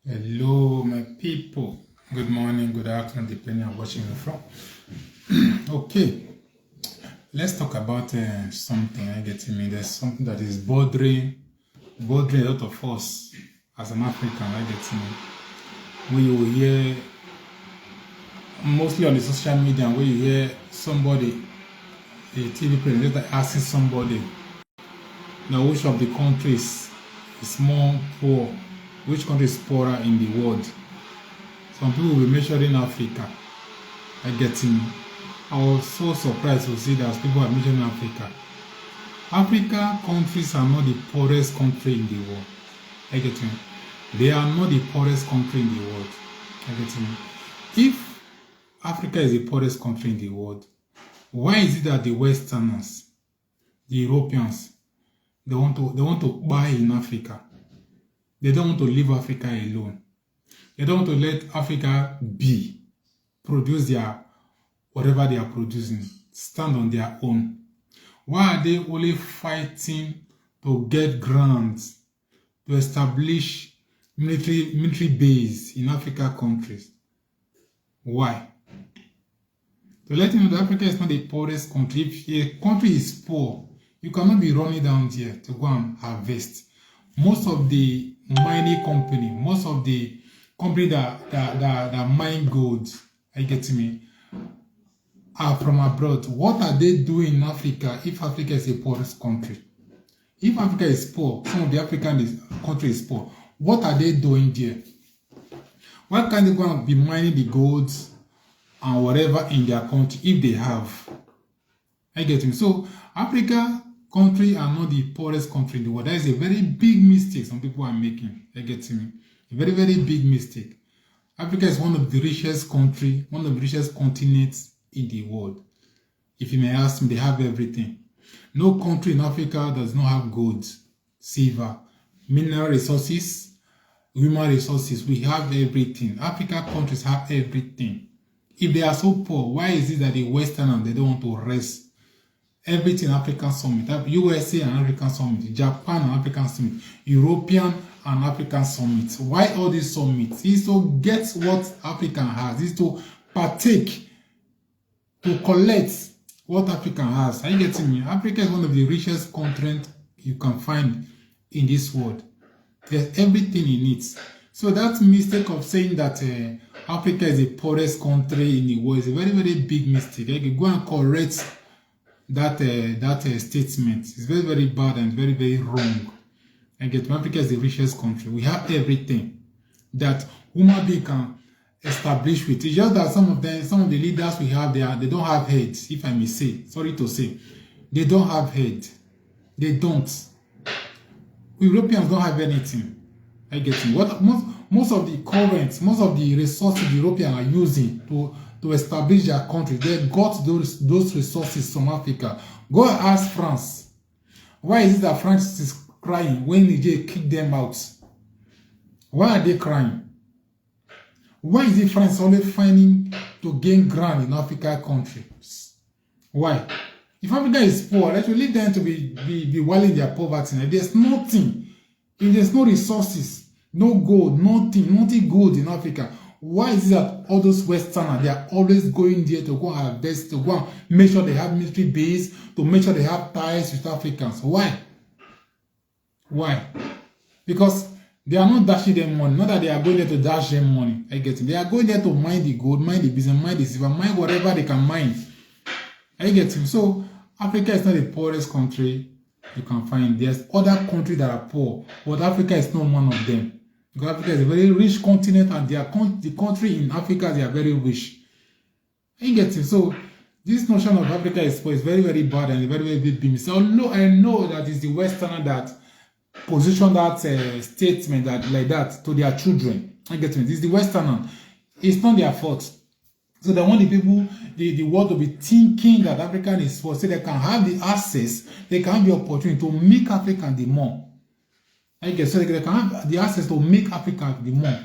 Hello, my people. Good morning, good afternoon, depending on watching me from. Okay, let's talk about something. I get me. There's something that is bothering a lot of us as an African. I get me. When you hear mostly on the social media, where you hear somebody, a TV presenter asking somebody, now which of the countries is more poor, which country is poorer in the world. Some people will be measuring Africa. I get me. I was so surprised to see that people are mentioning Africa. Africa countries are not the poorest country in the world. I get me. They are not the poorest country in the world. I get me. If Africa is the poorest country in the world, why is it that the Westerners, the Europeans, they want to buy in Africa? They don't want to leave Africa alone. They don't want to let Africa be, produce their whatever they are producing, stand on their own. Why are they only fighting to get grants to establish military base in African countries? Why? To let you know that Africa is not the poorest country. If a country is poor, you cannot be running down there to go and harvest. Most of the mining company, most of the company that mine gold, I get me, are from abroad. What are they doing in Africa if Africa is a poorest country? If Africa is poor, some of the African country is poor, what are they doing there? Why can't they go and be mining the gold and whatever in their country if they have? I get me. So Africa country are not the poorest country in the world. That is a very big mistake some people are making. I get me. A very, very big mistake. Africa is one of the richest country, one of the richest continents in the world. If you may ask me, they have everything. No country in Africa does not have gold, silver, mineral resources, human resources. We have everything. African countries have everything. If they are so poor, why is it that the Westerners, they don't want to rest everything African summit, USA and African summit, Japan and African summit, European and African summit? Why all these summits? Is to get what Africa has, is to partake, to collect what Africa has. Are you getting me? Africa is one of the richest continents you can find in this world. There's everything in it. So that mistake of saying that Africa is the poorest country in the world is a very, very big mistake. You can go and correct that statement. It's very, very bad and very, very wrong. And get Africa is the richest country. We have everything that human being can establish with. It's just that some of the leaders we have, they don't have heads, if I may say. Sorry to say. They don't have head. They don't. Europeans don't have anything. I get you. What most of the currents, most of the resources the Europeans are using to establish their country, they got those resources from Africa. Go and ask France. Why is it that France is crying when Niger kicked them out? Why are they crying? Why is it France always finding to gain ground in African countries? Why? If Africa is poor, let you leave them to be wailing their poverty. There's nothing. If there's no resources, no gold, nothing gold in Africa, why is it that all those Westerners, they are always going there to go and harvest, to go and make sure they have military base, to make sure they have ties with Africans? Why? Why? Because they are not dashing them money. Not that they are going there to dash them money. I get it. They are going there to mine the gold, mine the business, mine the silver, mine whatever they can mine. I get it. So Africa is not the poorest country you can find. There's other countries that are poor, but Africa is not one of them. Because Africa is a very rich continent, and the country in Africa, they are very rich. I get it. So this notion of Africa is poor is very, very bad and very, very big. So I know that it's the Westerner that position that statement like that to their children. I get it. It's the Westerner. It's not their fault. So they want the people, the world to be thinking that African is poor, so they can have the access, they can have the opportunity to make Africa the more. I get, so they can have the access to make Africa the more.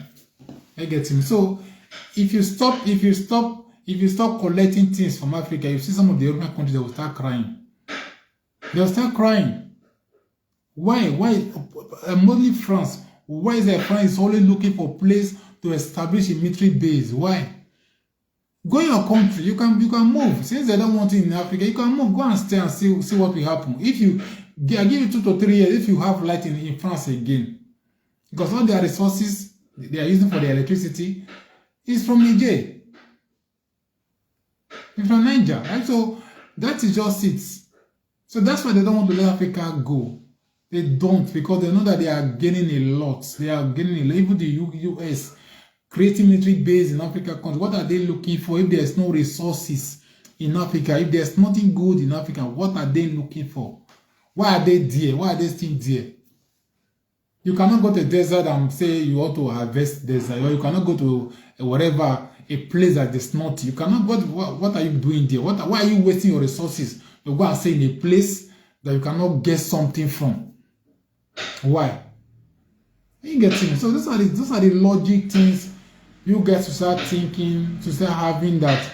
I get him. So if you stop collecting things from Africa, you see some of the European countries, they will start crying. They'll start crying. Why? Mostly France. Why is France always looking for a place to establish a military base? Why? Go in your country, you can move. Since they don't want it in Africa, you can move. Go and stay and see what will happen. If you, I give you 2 to 3 years, if you have light in France again, because all their resources they are using for the electricity is from Niger, it's from Niger, right? So that is just it. So that's why they don't want to let Africa go. They don't, because they know that they are gaining a lot. They are gaining a lot. Even the US creating military base in Africa countries. What are they looking for? If there's no resources in Africa, if there's nothing good in Africa, what are they looking for? Why are they there? Why are they still there? You cannot go to the desert and say you want to harvest desert, or you cannot go to whatever, a place that is not. You cannot. What are you doing there? Why are you wasting your resources? You go and say in a place that you cannot get something from. Why? You get me? So those are the logic things you guys to start thinking, to start having that.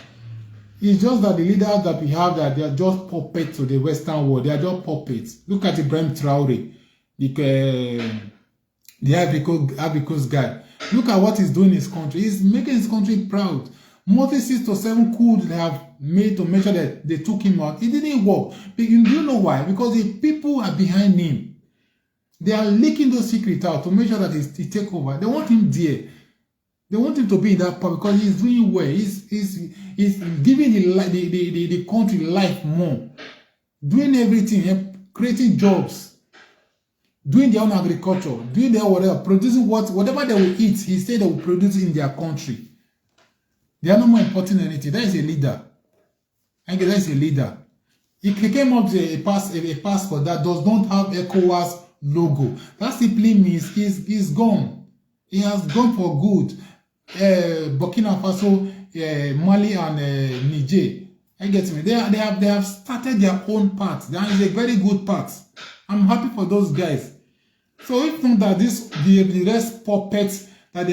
It's just that the leaders that we have, that they are just puppets to the Western world. They are just puppets. Look at Ibrahim Traore, the Ivory Coast guy. Look at what he's doing in his country. He's making his country proud. More than 6 to 7 coups they have made to make sure that they took him out. It didn't work. But you know why? Because the people are behind him. They are leaking those secrets out to make sure that he take over. They want him there. They want him to be in that part because he's doing well. He's giving the country life more. Doing everything, creating jobs, doing their own agriculture, doing their whatever, producing whatever they will eat. He said they will produce it in their country. They are no more important than anything. That is a leader. I guess that is a leader. He came up with a passport that does not have ECOWAS logo. That simply means he's gone. He has gone for good. Burkina Faso, Mali, and Niger. I get me. They have started their own path. That is a very good path. I'm happy for those guys. So if not that the rest puppets that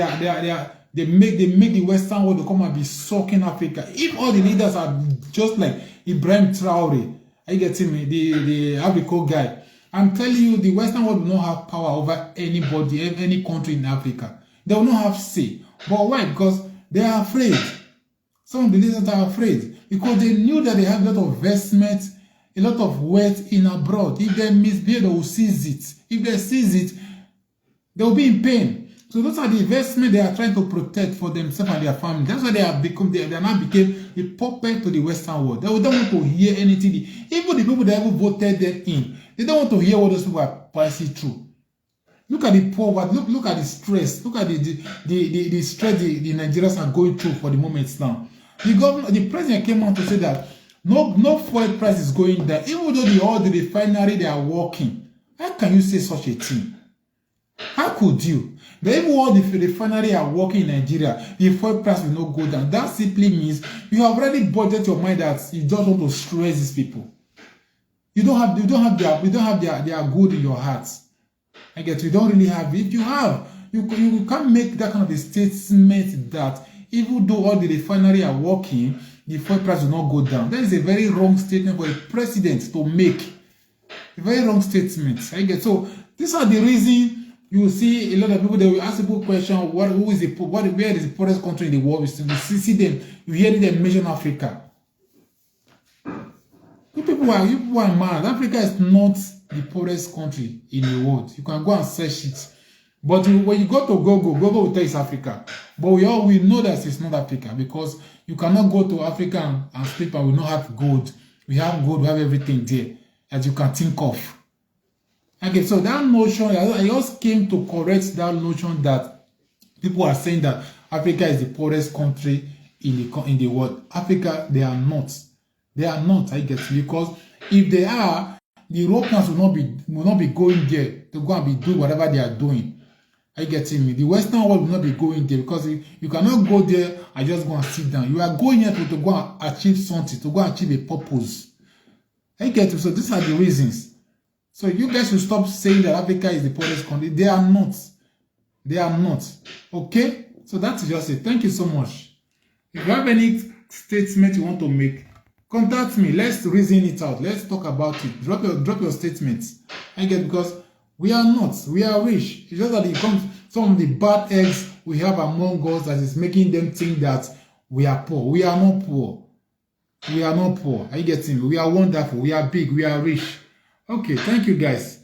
they make the Western world to come and be sucking Africa. If all the leaders are just like Ibrahim Traore, I get me, the Africa guy, I'm telling you, the Western world will not have power over anybody, any country in Africa. They will not have say. But why? Because they are afraid. Some of the leaders are afraid because they knew that they have a lot of investment, a lot of wealth in abroad. If they misbehave, they will seize it. If they seize it, they will be in pain. So those are the investment they are trying to protect for themselves and their family. That's why they now became a puppet to the Western world. They don't want to hear anything. Even the people that ever voted them in, they don't want to hear what those people are passing through. Look at the poverty. Look at the stress. Look at the stress the Nigerians are going through for the moment now. The president came out to say that no fuel price is going down, even though all the refinery they are working. How can you say such a thing? How could you? But even all the refinery are working in Nigeria, the fuel price will not go down. That simply means you have already budgeted your mind that you just want to stress these people. You don't have their good in your hearts. I guess you don't really have it. If you have, you can't make that kind of a statement that even though all the refinery are working, the fuel price will not go down. That is a very wrong statement for a president to make. A very wrong statement. I guess so. These are the reasons you will see a lot of people. They will ask people question: where is the poorest country in the world? You see them. You hear them mention Africa. You people are mad. Africa is not the poorest country in the world. You can go and search it. But when you go to Google will tell you it's Africa. But we know that it's not Africa because you cannot go to Africa and sleep and we don't have gold. We have gold, we have everything there that you can think of. Okay, so that notion, I just came to correct that notion that people are saying that Africa is the poorest country in the world. Africa, they are not. They are not, I guess, because if they are, the Europeans will not be going there to go and be doing whatever they are doing. Are you getting me? The Western world will not be going there because you cannot go there and just go and sit down. You are going here to go and achieve something, to go and achieve a purpose. Are you getting me? So these are the reasons. So you guys should stop saying that Africa is the poorest country. They are not. They are not. Okay? So that's just it. Thank you so much. If you have any statement you want to make, contact me. Let's reason it out. Let's talk about it. Drop your statements. I get because We are not. We are rich. It's just that it comes some of the bad eggs we have among us that is making them think that we are poor. We are not poor. We are not poor. Are you getting me? We are wonderful. We are big. We are rich. Okay, thank you guys.